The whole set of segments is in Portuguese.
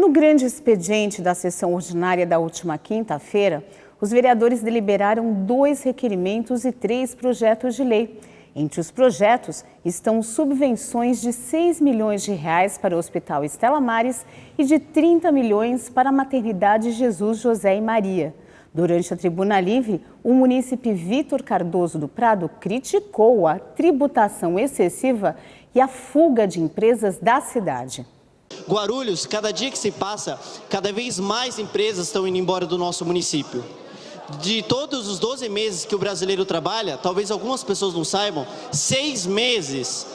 No grande expediente da sessão ordinária da última quinta-feira, os vereadores deliberaram 2 requerimentos e 3 projetos de lei. Entre os projetos estão subvenções de R$ 6 milhões para o Hospital Estela Maris e de 30 milhões para a Maternidade Jesus, José e Maria. Durante a tribuna livre, o munícipe Vitor Cardoso do Prado criticou a tributação excessiva e a fuga de empresas da cidade. Guarulhos, cada dia que se passa, cada vez mais empresas estão indo embora do nosso município. De todos os 12 meses que o brasileiro trabalha, talvez algumas pessoas não saibam, 6 meses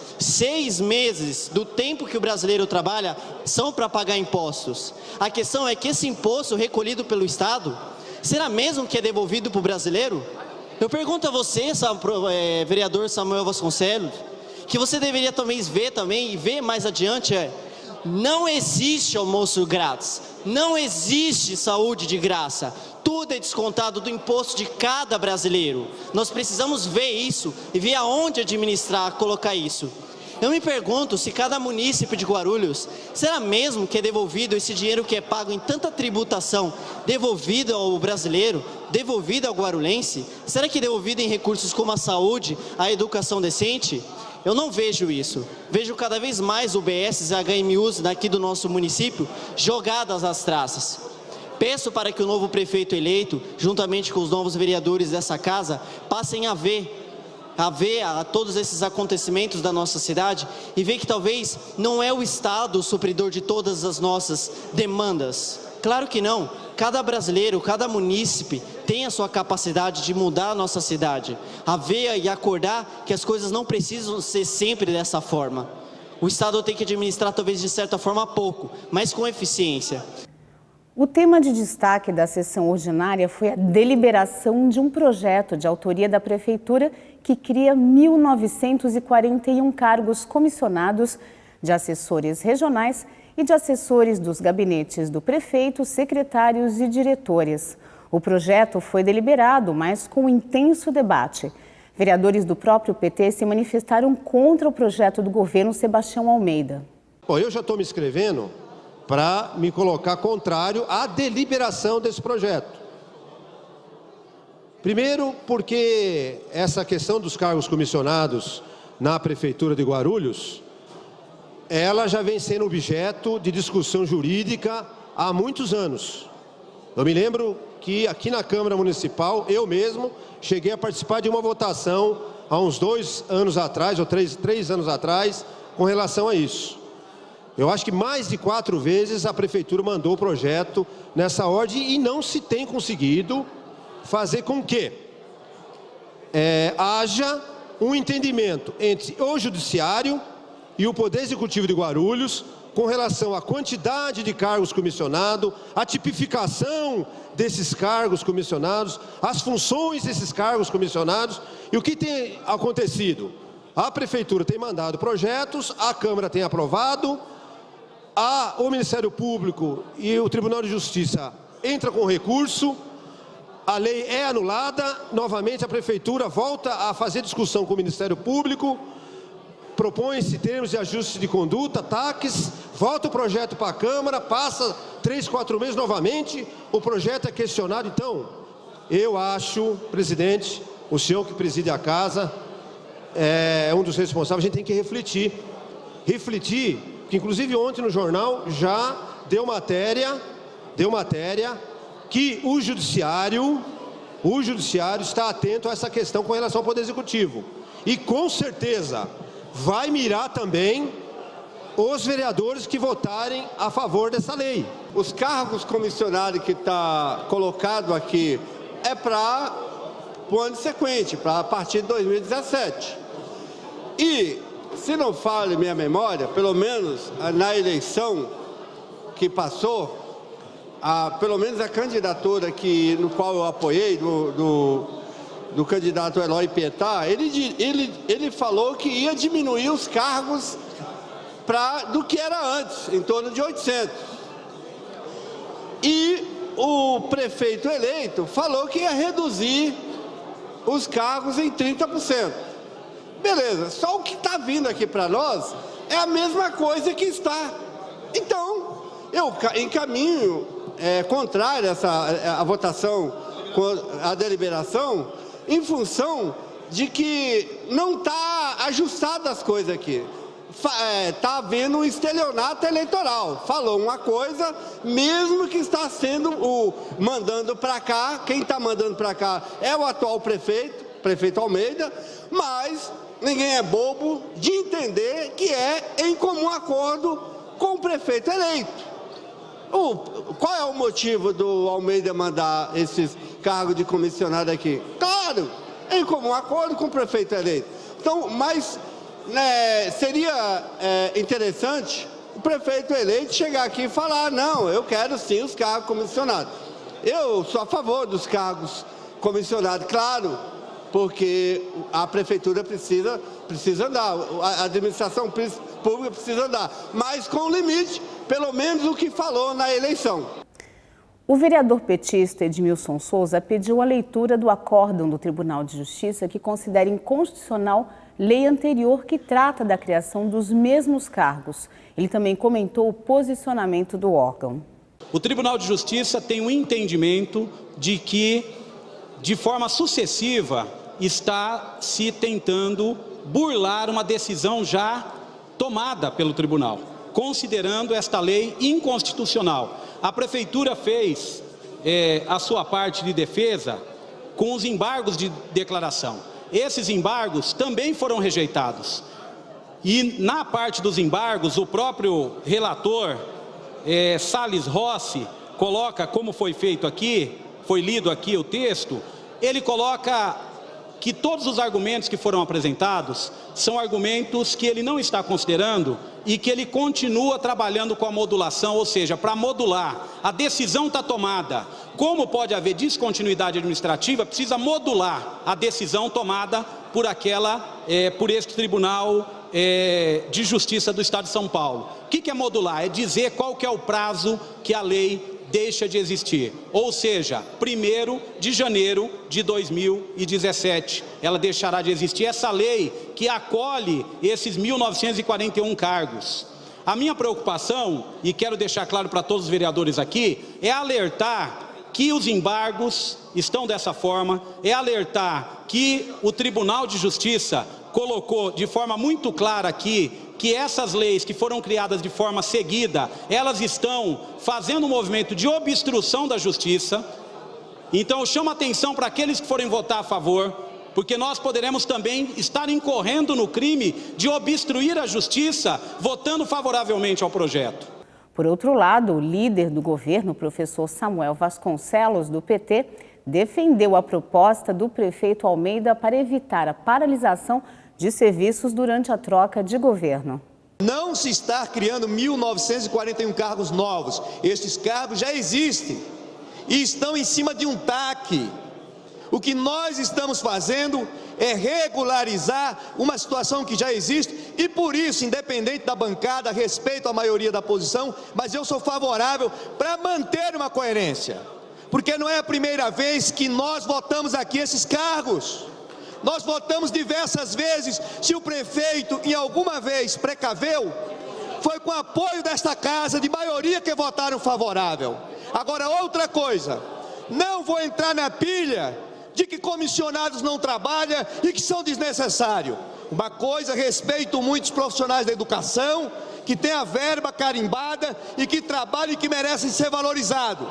do tempo que o brasileiro trabalha são para pagar impostos. A questão é que esse imposto recolhido pelo Estado, será mesmo que é devolvido para o brasileiro? Eu pergunto a você, vereador Samuel Vasconcelos, que você deveria talvez ver também e ver mais adiante, não existe almoço grátis, não existe saúde de graça, tudo é descontado do imposto de cada brasileiro. Nós precisamos ver isso e ver aonde administrar, colocar isso. Eu me pergunto se cada município de Guarulhos, será mesmo que é devolvido esse dinheiro que é pago em tanta tributação, devolvido ao brasileiro, devolvido ao guarulhense? Será que é devolvido em recursos como a saúde, a educação decente? Eu não vejo isso. Vejo cada vvez mais UBSs e HMUs daqui do nosso município jogadas às traças. Peço para que o novo prefeito eleito, juntamente com os novos vereadores dessa casa, passem a ver todos esses acontecimentos da nossa cidade e ver que talvez não é o Estado o supridor de todas as nossas demandas. Claro que não. Cada brasileiro, cada munícipe tem a sua capacidade de mudar a nossa cidade, a ver e acordar que as coisas não precisam ser sempre dessa forma. O Estado tem que administrar talvez de certa forma pouco, mas com eficiência. O tema de destaque da sessão ordinária foi a deliberação de um projeto de autoria da Prefeitura que cria 1.941 cargos comissionados de assessores regionais e de assessores dos gabinetes do prefeito, secretários e diretores. O projeto foi deliberado, mas com intenso debate. Vereadores do próprio PT se manifestaram contra o projeto do governo Sebastião Almeida. Bom, eu já estou me inscrevendo para me colocar contrário à deliberação desse projeto. Primeiro, porque essa questão dos cargos comissionados na Prefeitura de Guarulhos, ela já vem sendo objeto de discussão jurídica há muitos anos. Eu me lembro que aqui na Câmara Municipal, eu mesmo, cheguei a participar de uma votação há uns 2 anos atrás, ou 3 anos atrás, com relação a isso. Eu acho que mais de 4 vezes a Prefeitura mandou o projeto nessa ordem e não se tem conseguido fazer com que haja um entendimento entre o Judiciário e o Poder Executivo de Guarulhos com relação à quantidade de cargos comissionados, a tipificação desses cargos comissionados, as funções desses cargos comissionados. E o que tem acontecido? A Prefeitura tem mandado projetos, a Câmara tem aprovado, o Ministério Público e o Tribunal de Justiça entram com recurso, a lei é anulada, novamente a Prefeitura volta a fazer discussão com o Ministério Público, propõe-se termos de ajuste de conduta, TACs, volta o projeto para a Câmara, passa 3, 4 meses novamente, o projeto é questionado. Então, eu acho, presidente, o senhor que preside a casa, é um dos responsáveis, a gente tem que refletir, que inclusive ontem no jornal já deu matéria que o judiciário está atento a essa questão com relação ao Poder Executivo. E com certeza vai mirar também os vereadores que votarem a favor dessa lei. Os cargos comissionados que está colocado aqui é para o ano seguinte, para a partir de 2017. E, se não falha minha memória, pelo menos na eleição que passou, pelo menos a candidatura no qual eu apoiei, do candidato Eloy Pietá, ele falou que ia diminuir os cargos do que era antes, em torno de 800. E o prefeito eleito falou que ia reduzir os cargos em 30%. Beleza, só o que está vindo aqui para nós é a mesma coisa que está. Então, eu encaminho contrário a votação, a deliberação, em função de que não está ajustada as coisas aqui. Está havendo um estelionato eleitoral. Falou uma coisa, mesmo que está sendo mandando para cá, quem está mandando para cá é o atual prefeito Almeida, mas ninguém é bobo de entender que é em comum acordo com o prefeito eleito. Qual é o motivo do Almeida mandar esses cargos de comissionado aqui? Claro, em comum acordo com o prefeito eleito. Então, mas seria interessante o prefeito eleito chegar aqui e falar: não, eu quero sim os cargos comissionados. Eu sou a favor dos cargos comissionados, claro, porque a prefeitura precisa andar, a administração pública precisa andar, mas com limite, pelo menos o que falou na eleição. O vereador petista Edmilson Souza pediu a leitura do acórdão do Tribunal de Justiça que considera inconstitucional lei anterior que trata da criação dos mesmos cargos. Ele também comentou o posicionamento do órgão. O Tribunal de Justiça tem um entendimento de que, de forma sucessiva, está se tentando burlar uma decisão já tomada pelo Tribunal, considerando esta lei inconstitucional. A Prefeitura fez a sua parte de defesa com os embargos de declaração. Esses embargos também foram rejeitados. E na parte dos embargos, o próprio relator, Salles Rossi, coloca, como foi feito aqui, foi lido aqui o texto, ele coloca que todos os argumentos que foram apresentados são argumentos que ele não está considerando e que ele continua trabalhando com a modulação, ou seja, para modular. A decisão está tomada. Como pode haver descontinuidade administrativa, precisa modular a decisão tomada por este Tribunal de Justiça do Estado de São Paulo. O que é modular? É dizer qual que é o prazo que a lei deixa de existir, ou seja, 1º de janeiro de 2017, ela deixará de existir, essa lei que acolhe esses 1.941 cargos. A minha preocupação, e quero deixar claro para todos os vereadores aqui, é alertar que os embargos estão dessa forma, é alertar que o Tribunal de Justiça colocou de forma muito clara aqui que essas leis que foram criadas de forma seguida, elas estão fazendo um movimento de obstrução da justiça. Então eu chamo a atenção para aqueles que forem votar a favor, porque nós poderemos também estar incorrendo no crime de obstruir a justiça, votando favoravelmente ao projeto. Por outro lado, o líder do governo, professor Samuel Vasconcelos, do PT, defendeu a proposta do prefeito Almeida para evitar a paralisação de serviços durante a troca de governo. Não se está criando 1.941 cargos novos. Estes cargos já existem e estão em cima de um TAC. O que nós estamos fazendo é regularizar uma situação que já existe e por isso, independente da bancada, respeito a maioria da posição, mas eu sou favorável para manter uma coerência. Porque não é a primeira vez que nós votamos aqui esses cargos. Nós votamos diversas vezes. Se o prefeito em alguma vez precaveu, foi com apoio desta casa, de maioria que votaram favorável. Agora, outra coisa, não vou entrar na pilha de que comissionados não trabalham e que são desnecessários. Uma coisa, respeito muitos profissionais da educação, que têm a verba carimbada e que trabalham e que merecem ser valorizados.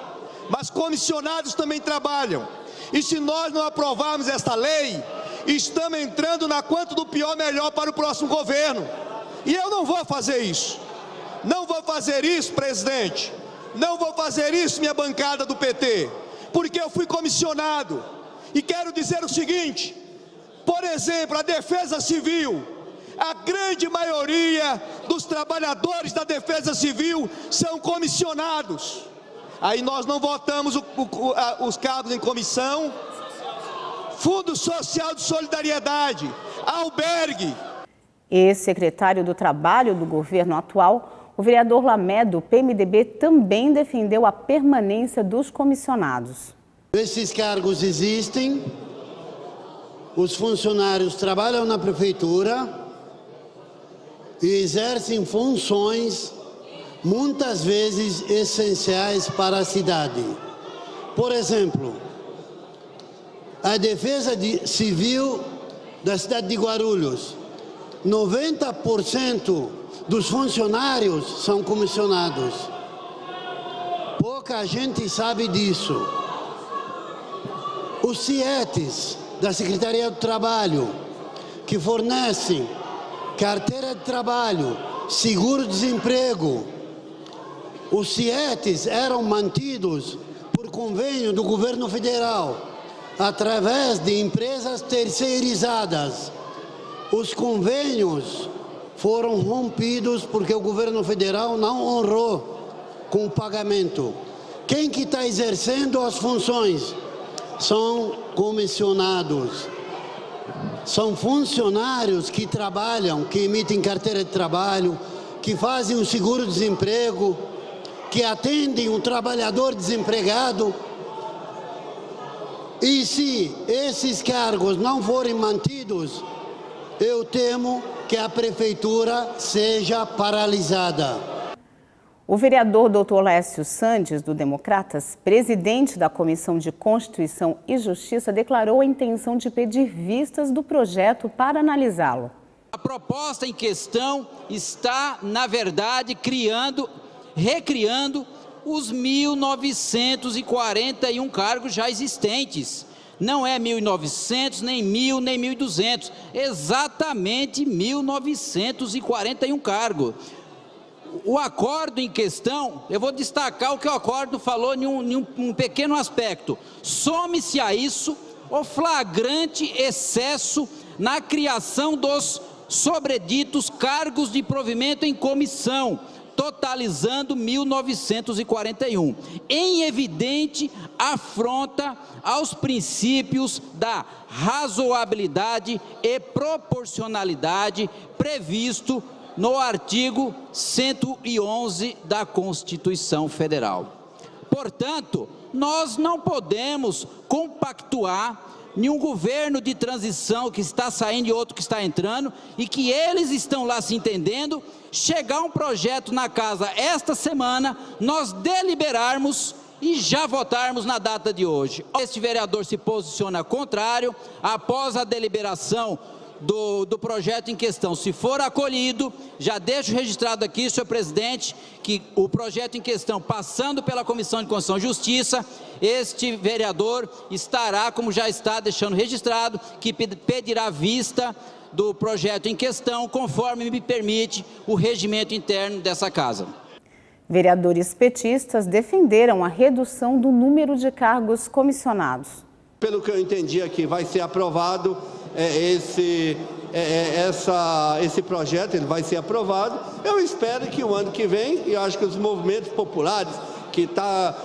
Mas comissionados também trabalham. E se nós não aprovarmos esta lei, estamos entrando na quanto do pior melhor para o próximo governo. E eu não vou fazer isso. Não vou fazer isso, presidente. Não vou fazer isso, minha bancada do PT. Porque eu fui comissionado. E quero dizer o seguinte, por exemplo, a Defesa Civil. A grande maioria dos trabalhadores da Defesa Civil são comissionados. Aí nós não votamos os cargos em comissão. Fundo Social de Solidariedade, albergue. Ex-secretário do Trabalho do governo atual, o vereador Lamé, do PMDB, também defendeu a permanência dos comissionados. Esses cargos existem, os funcionários trabalham na prefeitura e exercem funções muitas vezes essenciais para a cidade. Por exemplo, a defesa civil da cidade de Guarulhos. 90% dos funcionários são comissionados. Pouca gente sabe disso. Os CIETs da Secretaria do Trabalho, que fornecem carteira de trabalho, seguro-desemprego, os CIETs eram mantidos por convênio do governo federal, através de empresas terceirizadas. Os convênios foram rompidos porque o governo federal não honrou com o pagamento. Quem que está exercendo as funções? São comissionados. São funcionários que trabalham, que emitem carteira de trabalho, que fazem o seguro-desemprego, que atendem o trabalhador desempregado. E se esses cargos não forem mantidos, eu temo que a prefeitura seja paralisada. O vereador Dr. Lécio Sandes, do Democratas, presidente da Comissão de Constituição e Justiça, declarou a intenção de pedir vistas do projeto para analisá-lo. A proposta em questão está, na verdade, recriando os 1.941 cargos já existentes. Não é 1.900, nem 1.000, nem 1.200, exatamente 1.941 cargos. O acordo em questão, eu vou destacar o que o acordo falou em um pequeno aspecto. Some-se a isso o flagrante excesso na criação dos sobreditos cargos de provimento em comissão, totalizando 1.941, em evidente afronta aos princípios da razoabilidade e proporcionalidade previsto no artigo 111 da Constituição Federal. Portanto, nós não podemos compactuar em um governo de transição que está saindo e outro que está entrando, e que eles estão lá se entendendo, chegar um projeto na casa esta semana, nós deliberarmos e já votarmos na data de hoje. Este vereador se posiciona contrário, após a deliberação do projeto em questão, se for acolhido, já deixo registrado aqui, senhor presidente, que o projeto em questão, passando pela Comissão de Constituição e Justiça, este vereador estará, como já está deixando registrado, que pedirá vista do projeto em questão, conforme me permite o regimento interno dessa casa. Vereadores petistas defenderam a redução do número de cargos comissionados. Pelo que eu entendi aqui, vai ser aprovado esse projeto, ele vai ser aprovado. Eu espero que o ano que vem, e acho que os movimentos populares, que tá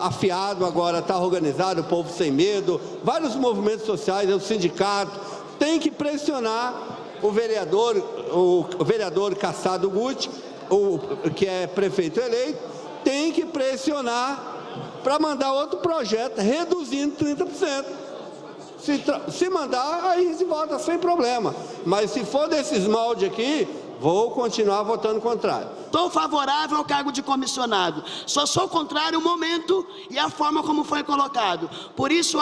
afiado agora, está organizado, o Povo Sem Medo, vários movimentos sociais, o sindicato, tem que pressionar o vereador Kassado Guti, que é prefeito eleito, tem que pressionar para mandar outro projeto, reduzindo 30%. Se mandar, aí se vota sem problema. Mas se for desses moldes aqui, vou continuar votando contrário. Estou favorável ao cargo de comissionado. Só sou contrário ao momento e à forma como foi colocado. Por isso,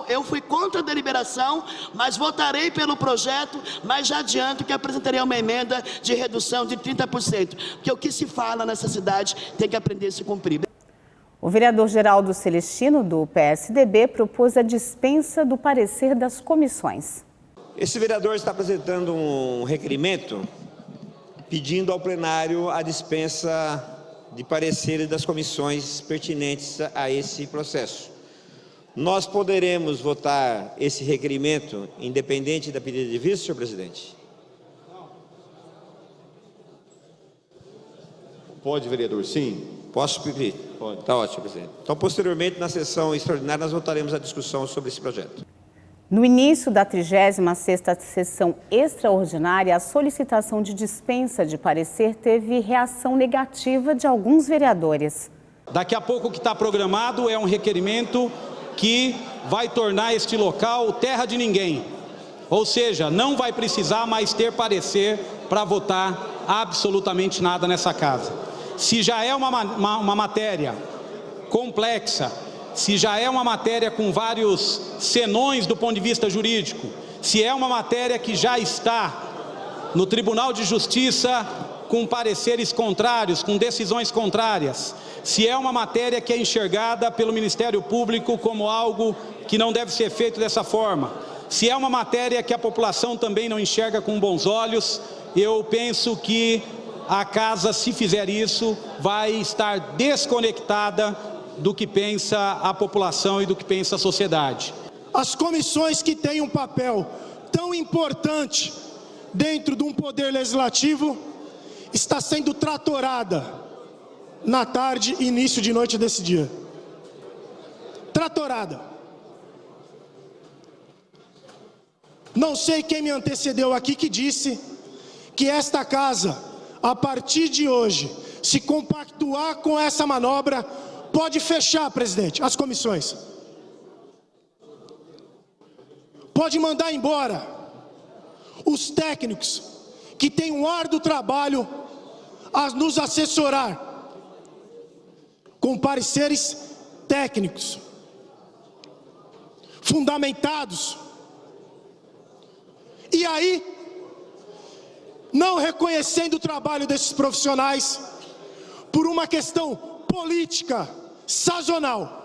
eu fui contra a deliberação, mas votarei pelo projeto, mas já adianto que apresentarei uma emenda de redução de 30%. Porque o que se fala nessa cidade tem que aprender a se cumprir. O vereador Geraldo Celestino, do PSDB, propôs a dispensa do parecer das comissões. Esse vereador está apresentando um requerimento pedindo ao plenário a dispensa de pareceres das comissões pertinentes a esse processo. Nós poderemos votar esse requerimento independente da pedida de vista, senhor presidente? Pode, vereador, sim. Posso pedir? Pode. Está ótimo, presidente. Então, posteriormente, na sessão extraordinária, nós votaremos a discussão sobre esse projeto. No início da 36ª sessão extraordinária, a solicitação de dispensa de parecer teve reação negativa de alguns vereadores. Daqui a pouco o que está programado é um requerimento que vai tornar este local terra de ninguém. Ou seja, não vai precisar mais ter parecer para votar absolutamente nada nessa casa. se já é uma matéria complexa, se já é uma matéria com vários senões do ponto de vista jurídico, se é uma matéria que já está no Tribunal de Justiça com pareceres contrários, com decisões contrárias, se é uma matéria que é enxergada pelo Ministério Público como algo que não deve ser feito dessa forma, se é uma matéria que a população também não enxerga com bons olhos, eu penso que a Casa, se fizer isso, vai estar desconectada do que pensa a população e do que pensa a sociedade. As comissões que têm um papel tão importante dentro de um poder legislativo está sendo tratorada na tarde e início de noite desse dia. Tratorada. Não sei quem me antecedeu aqui que disse que esta Casa, a partir de hoje, se compactuar com essa manobra, pode fechar, presidente, as comissões. Pode mandar embora os técnicos que têm um árduo trabalho a nos assessorar com pareceres técnicos, fundamentados. E aí, não reconhecendo o trabalho desses profissionais por uma questão política sazonal.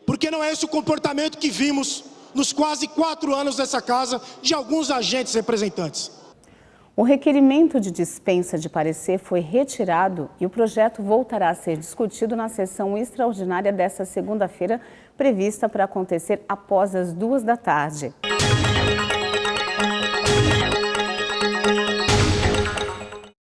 Porque não é esse o comportamento que vimos nos quase 4 anos dessa Casa de alguns agentes representantes. O requerimento de dispensa de parecer foi retirado e o projeto voltará a ser discutido na sessão extraordinária desta segunda-feira, prevista para acontecer após as 14h.